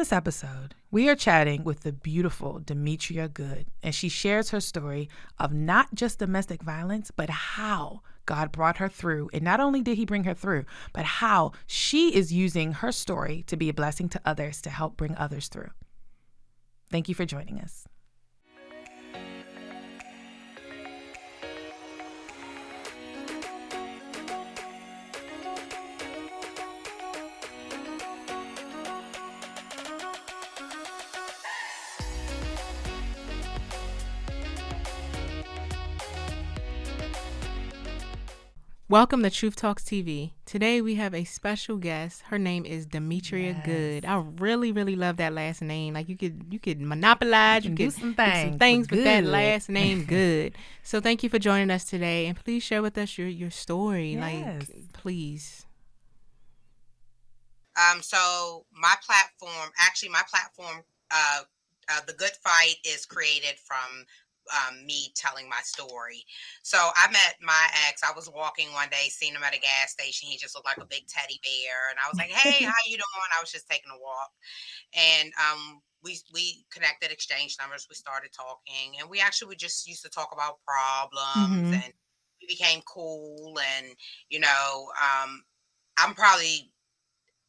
this episode, we are chatting with the beautiful Demetria Goode, and she shares her story of not just domestic violence, but how God brought her through. And not only did he bring her through, but how she is using her story to be a blessing to others to help bring others through. Thank you for joining us. Welcome to Truth Talks TV. Today we have a special guest. Her name is Demetria Goode. I really, really love that last name. Like you could monopolize, you could do some things with that last name, Goode. So thank you for joining us today, and please share with us your story. Yes. Like, please. So my platform, The Good Fight, is created from me telling my story. So I met my ex. I was walking one day, seen him at a gas station. He just looked like a big teddy bear, and I was like, "Hey, how you doing?" I was just taking a walk, and we connected, exchanged numbers. We started talking, and we just used to talk about problems, and we became cool. And I'm probably,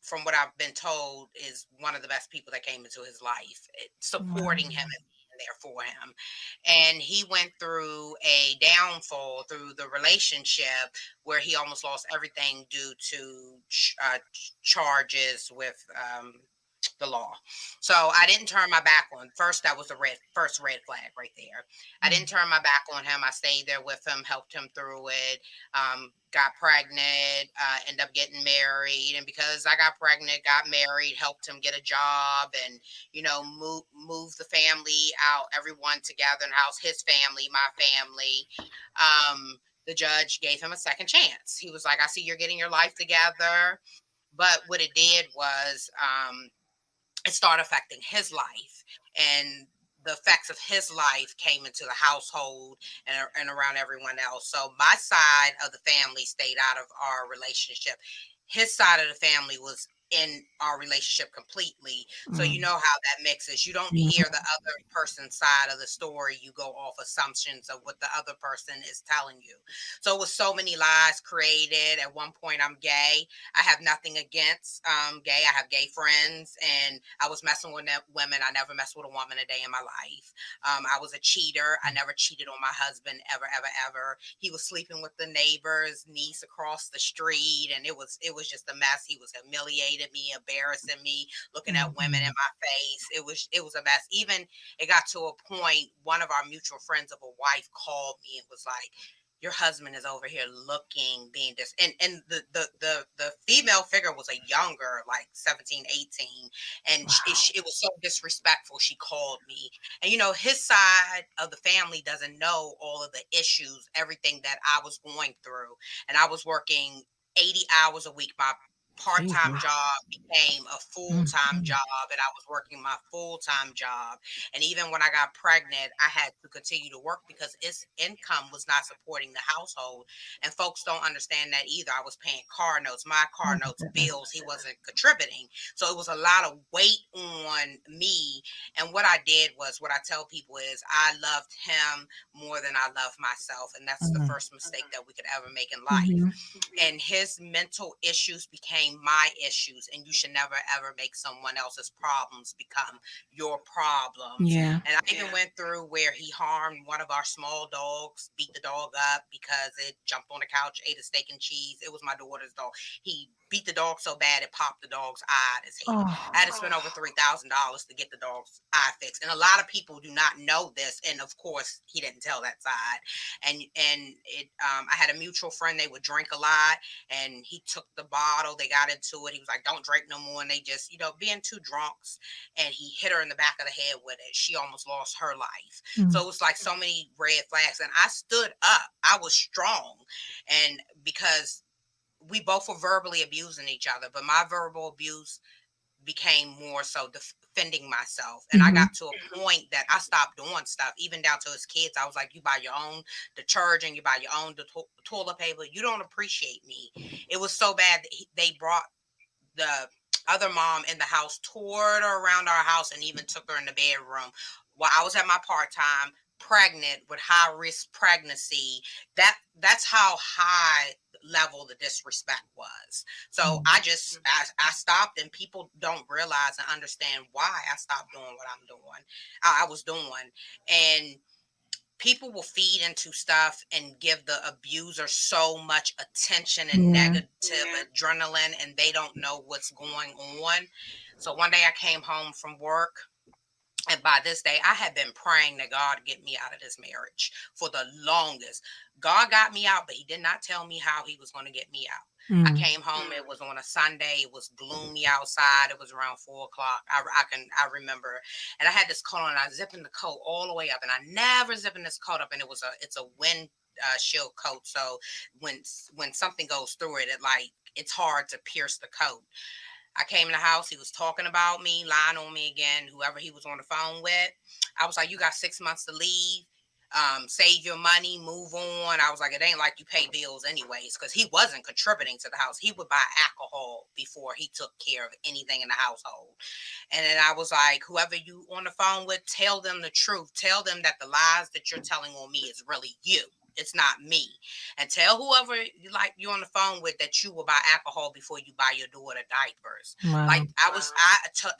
from what I've been told, is one of the best people that came into his life, supporting him and being there for him. And he went through a downfall through the relationship where he almost lost everything due to charges with the law. So I didn't turn my back on. First, that was the first red flag right there. I didn't turn my back on him. I stayed there with him, helped him through it. Got pregnant, ended up getting married, and because I got pregnant, got married, helped him get a job, and move the family out, everyone together in the house, his family, my family. The judge gave him a second chance. He was like, "I see you're getting your life together," but what it did was it started affecting his life, and the effects of his life came into the household and around everyone else. So my side of the family stayed out of our relationship. His side of the family was in our relationship completely. So you know how that mixes. You don't hear the other person's side of the story. You go off assumptions of what the other person is telling you. So it was so many lies created. At one point, I'm gay. I have nothing against gay. I have gay friends, and I was messing with women. I never messed with a woman a day in my life. I was a cheater. I never cheated on my husband, ever, ever, ever. He was sleeping with the neighbor's niece across the street, and it was just a mess. He was humiliating me, embarrassing me, looking at women in my face. It was a mess. Even it got to a point, one of our mutual friends of a wife called me and was like, "Your husband is over here looking, being this," and the female figure was a younger, like 17, 18. And wow. It was so disrespectful. She called me, and his side of the family doesn't know all of the issues, everything that I was going through. And I was working 80 hours a week. My part-time job became a full-time job, and I was working my full-time job. And even when I got pregnant, I had to continue to work because his income was not supporting the household. And folks don't understand that either. I was paying car notes, my car notes, bills. He wasn't contributing. So it was a lot of weight on me. And what I did was, what I tell people is, I loved him more than I loved myself. And that's the first mistake that we could ever make in life. And his mental issues became my issues, and you should never ever make someone else's problems become your problems. Yeah. And I even went through where he harmed one of our small dogs, beat the dog up because it jumped on the couch, ate a steak and cheese. It was my daughter's dog. He beat the dog so bad it popped the dog's eye out his head. I had to spend over $3,000 to get the dog's eye fixed. And a lot of people do not know this. And of course, he didn't tell that side. And it I had a mutual friend. They would drink a lot, and he took the bottle. They got into it. He was like, "Don't drink no more." And they just, being two drunks, and he hit her in the back of the head with it. She almost lost her life. So it was like so many red flags. And I stood up. I was strong. And because we both were verbally abusing each other, but my verbal abuse became more so defending myself. And I got to a point that I stopped doing stuff, even down to his kids. I was like, "You buy your own detergent, you buy your own toilet paper. You don't appreciate me." It was so bad that they brought the other mom in the house toured her around our house and even took her in the bedroom while I was at my part-time, pregnant with high risk pregnancy. That's how high level the disrespect was. So I stopped, and people don't realize and understand why I stopped doing what I'm doing. I was doing, and people will feed into stuff and give the abuser so much attention and Yeah. negative adrenaline, and they don't know what's going on. So one day I came home from work, and by this day I had been praying that God get me out of this marriage for the longest. God got me out, but he did not tell me how he was going to get me out. I Mm. came home, it was on a Sunday, it was gloomy outside, it was around 4 o'clock. I remember, and I had this coat on, and I was zipping the coat all the way up, and I never zipping this coat up, and it's a wind shield coat, so when something goes through it, it's hard to pierce the coat. I came in the house. He was talking about me, lying on me again, whoever he was on the phone with. I was like, you got 6 months to leave. Save your money, move on. I was like, it ain't like you pay bills anyways, because he wasn't contributing to the house. He would buy alcohol before he took care of anything in the household. And then I was like, whoever you on the phone with, tell them the truth. Tell them that the lies that you're telling on me is really you. It's not me. And tell whoever you're on the phone with that you will buy alcohol before you buy your daughter diapers. Wow. Like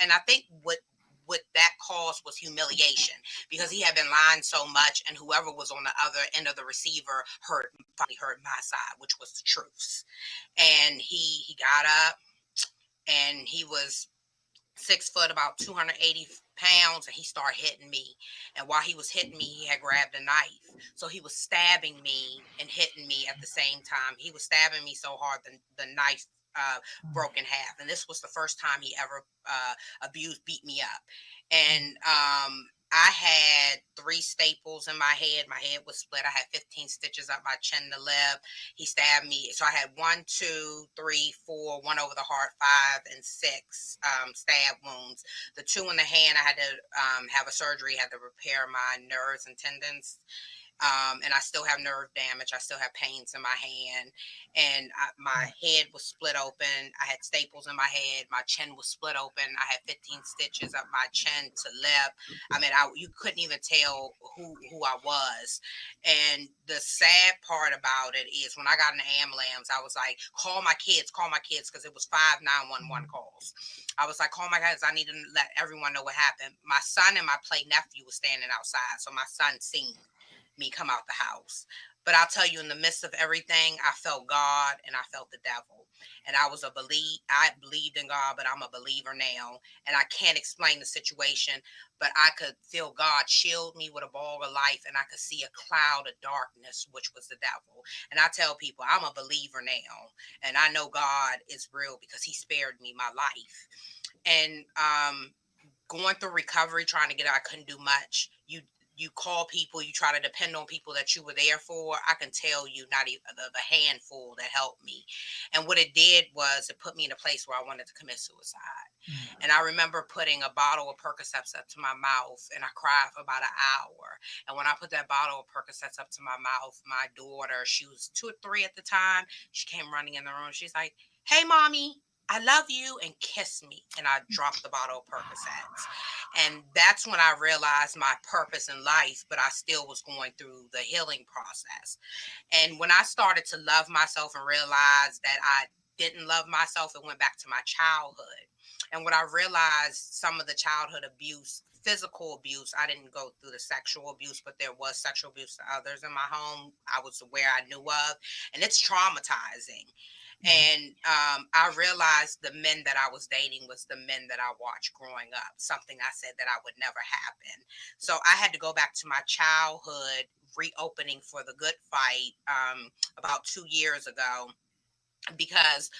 and I think what that caused was humiliation, because he had been lying so much, and whoever was on the other end of the receiver finally heard my side, which was the truth. And he got up, and he was 6 foot, about 280 pounds, and he started hitting me. And while he was hitting me, he had grabbed a knife. So he was stabbing me and hitting me at the same time. He was stabbing me so hard the knife broke in half. And this was the first time he ever beat me up. And I had 3 staples in my head. My head was split. I had 15 stitches up my chin to lip. He stabbed me. So I had 1, 2, 3, 4, one over the heart, 5 and 6 stab wounds. The 2 in the hand, I had to have a surgery, had to repair my nerves and tendons. And I still have nerve damage. I still have pains in my hand, and my head was split open. I had staples in my head. My chin was split open. I had 15 stitches up my chin to lip. I mean, you couldn't even tell who I was. And the sad part about it is, when I got in the ambulance, I was like, call my kids, because it was 5 911 calls. I was like, call my kids. I need to let everyone know what happened. My son and my play nephew was standing outside, so my son seen me come out the house. But I'll tell you, in the midst of everything, I felt God and I felt the devil. And I believed in God, but I'm a believer now. And I can't explain the situation, but I could feel God shield me with a ball of life, and I could see a cloud of darkness, which was the devil. And I tell people, I'm a believer now, and I know God is real because he spared me my life. And going through recovery, trying to get out, I couldn't do much. You call people, you try to depend on people that you were there for. I can tell you, not even the handful that helped me. And what it did was, it put me in a place where I wanted to commit suicide. And I remember putting a bottle of Percocets up to my mouth, and I cried for about an hour. And when I put that bottle of Percocets up to my mouth, my daughter, she was 2 or 3 at the time, she came running in the room. She's like, "Hey, mommy, I love you," and kissed me. And I dropped the bottle of Percocets. And that's when I realized my purpose in life, but I still was going through the healing process. And when I started to love myself and realize that I didn't love myself, it went back to my childhood. And what I realized, some of the childhood abuse, physical abuse, I didn't go through the sexual abuse, but there was sexual abuse to others in my home. I was aware, I knew of, and it's traumatizing. And I realized the men that I was dating was the men that I watched growing up, something I said that I would never happen. So I had to go back to my childhood, reopening for the good fight, about 2 years ago, because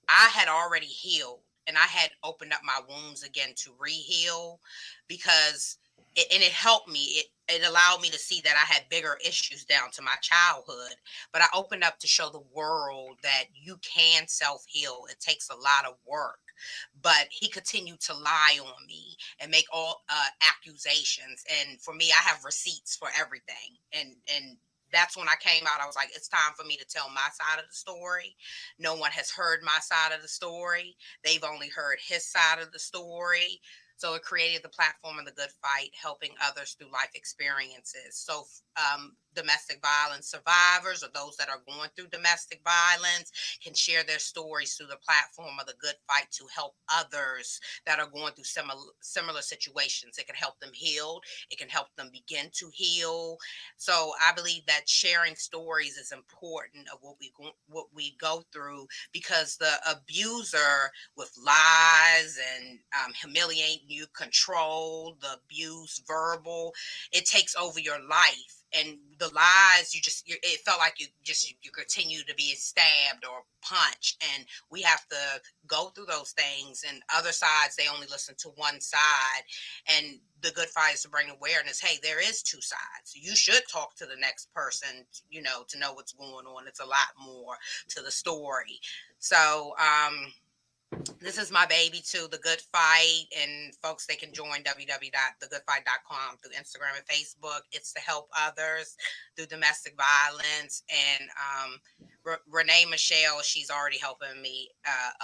I had already healed, and I had opened up my wounds again to re-heal, because and it helped me. It allowed me to see that I had bigger issues down to my childhood, but I opened up to show the world that you can self-heal. It takes a lot of work. But he continued to lie on me and make all accusations. And for me, I have receipts for everything. And that's when I came out. I was like, it's time for me to tell my side of the story. No one has heard my side of the story. They've only heard his side of the story. So it created the platform of the Good Fight, helping others through life experiences. So domestic violence survivors or those that are going through domestic violence can share their stories through the platform of the Good Fight to help others that are going through similar situations. It can help them heal. It can help them begin to heal. So I believe that sharing stories is important of what we go through, because the abuser with lies and humiliating you, control, the abuse, verbal, it takes over your life. And the lies, it felt like you continue to be stabbed or punched. And we have to go through those things. And other sides, they only listen to one side. And the Good Fight is to bring awareness. Hey, there is two sides. You should talk to the next person, to know what's going on. It's a lot more to the story. So, this is my baby too, The Good Fight, and folks, they can join www.thegoodfight.com through Instagram and Facebook. It's to help others through domestic violence. And Renee Michelle, she's already helping me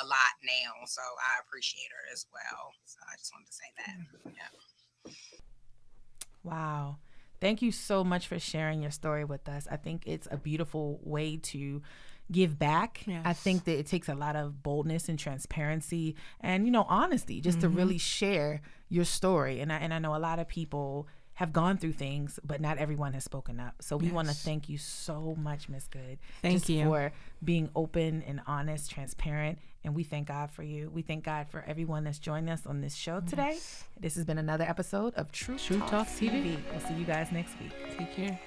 a lot now, so I appreciate her as well. So I just wanted to say that. Yeah. Wow. Thank you so much for sharing your story with us. I think it's a beautiful way to give back. Yes. I think that it takes a lot of boldness and transparency and, honesty just to really share your story. And I know a lot of people have gone through things, but not everyone has spoken up. So we want to thank you so much, Ms. Goode. Thank you for being open and honest, transparent. And we thank God for you. We thank God for everyone that's joined us on this show today. This has been another episode of True Talk TV. We'll see you guys next week. Take care.